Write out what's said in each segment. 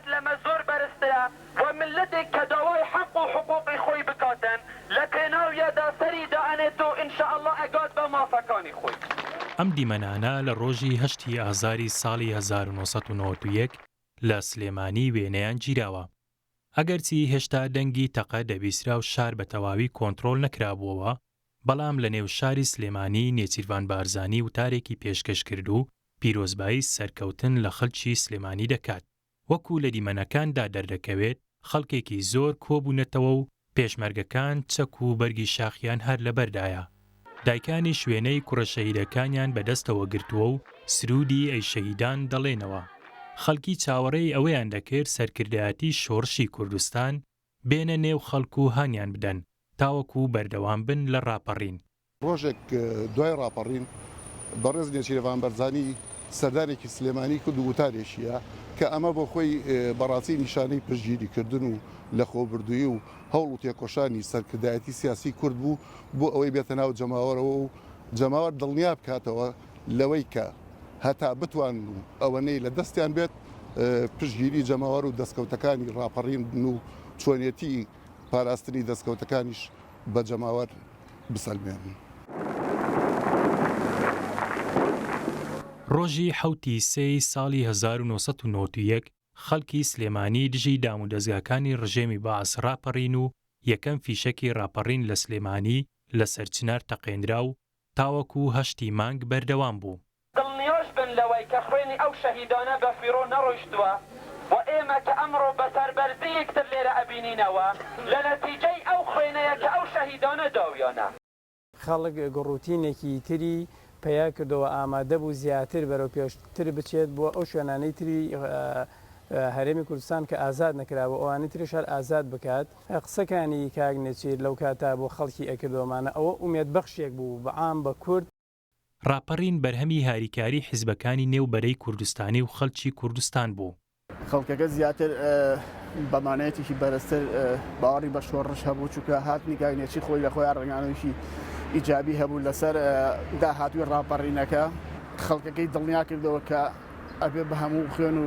ملت لما زور برستيا وملتك كدواي حق وحقوقي خوي بكاتن لكنو يدا سريدا أنتو إن شاء الله أقاد بما فكاني خوي. ئەم دیمەنانە لە ڕۆژی 8 ئازاری ساڵی 1991 لە سلێمانی وێنەیان گیراوە. ئەگەرچی هێشتا دەنگی تەقە دەبیسترا و شار بە تەواوی کۆنتڕۆڵ نەکرابووەوە، بەڵام لە نێو شاری سلێمانی نێچیروان بارزانی وتارێکی پێشکەش کرد و پیرۆزبایی سەرکەوتن لە خەڵکی سلێمانی دەکات. وەکو لە دیمەنەکاندا دەردەکەوێت، خەڵکێکی زۆر کۆبوونەتەوە و پێشمەرگەکان چەک و بەرگی شاخیان هەر لەبەردایە. دایکانی شوێنەی کوڕە شەهیدەکانیان بەدەستەوە گرتووە و سرودی ئەی شەهیدان دەڵێنەوە. خەڵکی چاوەڕێی ئەوەیان دەکرد سەرکردایەتی شۆڕشی کوردستان بێنە نێو خەڵک و هانیان بدەن تاوەکو بەردەوام بن لە ڕاپەڕین. ڕۆژێک دوای ڕاپەڕین بەڕێز نێچیروان بەرزانی سەردانێکی سلێمانی کرد و وتارێکیە کە ئەمە بۆ خۆی بەڕاستی نیشانەی پشتگیریکردن و لە خۆبردووی و هەوڵ و تێکۆشانی سەرکردایەتی سیاسی کورد بوو بۆ ئەوەی بێتە ناو جەماوەرەوە و جەماوەر دڵنیا بکاتەوە لەوەی کە هەتا بتوان و ئەوەنەی لە دەستیان بێت پشتگیری جەماوەر و دەستکەوتەکانی ڕاپەڕین بن و چۆنیەتی پاراستنی دەستکەوتەکانیش بە جەماوەر بسەلمێنن. ڕۆژی 7 سێی ساڵی 1991 خەڵکی سلێمانی دژی دام و دەستگاکانی ڕژێمی بەعەس ڕاپەڕین و یەکەم فیشەکی ڕاپەڕین لە سلێمانی لە سەرچنار تەقێنرا و تاوەکو 8 مانگ بەردەوام بوو. دڵنیۆش بن لەوەی کە خوێنی ئەو شەهیدانە بە فیڕۆ نەڕۆیشتووە و ئێمە کە ئەمڕۆ بەسەربەرزی یەکتر لێرە ئەبینینەوە لە نەتیجەی ئەو خوێنەیە کە ئەو شەهیدانە داویانە. خەڵک گڕوتینێکی تری پیا کردەوە ئامادە بوو زیاتر بەرەو پێشتر بچێت بۆ ئەو شوێنانەی تری هەرێمی کوردستان کە ئازاد نەکراوە ئەوانەی تریش هەر ئازاد بکات. قسەکانی کاک نێچیر لەو کاتا بۆ خەڵکی ئەکردومانە ئەوە ئومێدبەخشێک بوو بە عام بە کورد. ڕاپەڕین بەرهەمی هاریکاری حیزبەکانی نێوبەرەی کوردستانی و خەڵکی کوردستان بوو. خەڵکەکە زیاتر بەمانەیەتێکی بەرزتر باوەڕی بە شۆڕش هەبوو چونکە هاتنی کاک نێچیر خۆی لە خۆیان ڕێنگانەوەیشی ئیجابی هەبوو لەسەر داهاتووی ڕاپەڕینەکە. خەڵکەکەی دڵنیا کردەوە کە ئەبێ بە هەموو خوێن و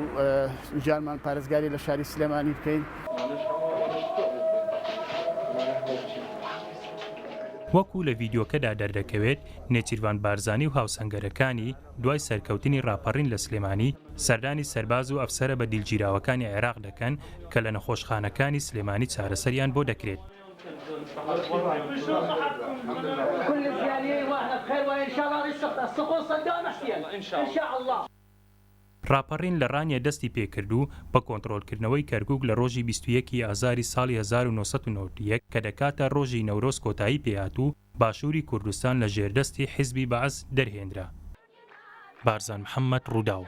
ژیانمان پارێزگاری لە شاری سلێمانی بکەین. وەکو لە ڤیدیۆکەدا دەردەکەوێت، نێچیروان بارزانی و هاوسەنگەرەکانی دوای سەرکەوتنی ڕاپەڕین لە سلێمانی سەردانی سەرباز و ئەفسەرە بە دیلگیراوەکانی عێراق دەکەن کە لە نەخۆشخانەکانی سلێمانی چارەسەریان بۆ دەکرێت. ڕاپەڕین لە ڕانیە دەستی پێکرد و بە کۆنتڕۆلکردنەوەی کەرکووک لە ڕۆژی 21 ئازاری ساڵی 1991 کە دەکاتە ڕۆژی نەورۆز کۆتایی پێهات و باشووری کوردستان لە ژێردەستی حیزبی بەعەس دەرهێنرا. بارزان محەممەد ڕووداو.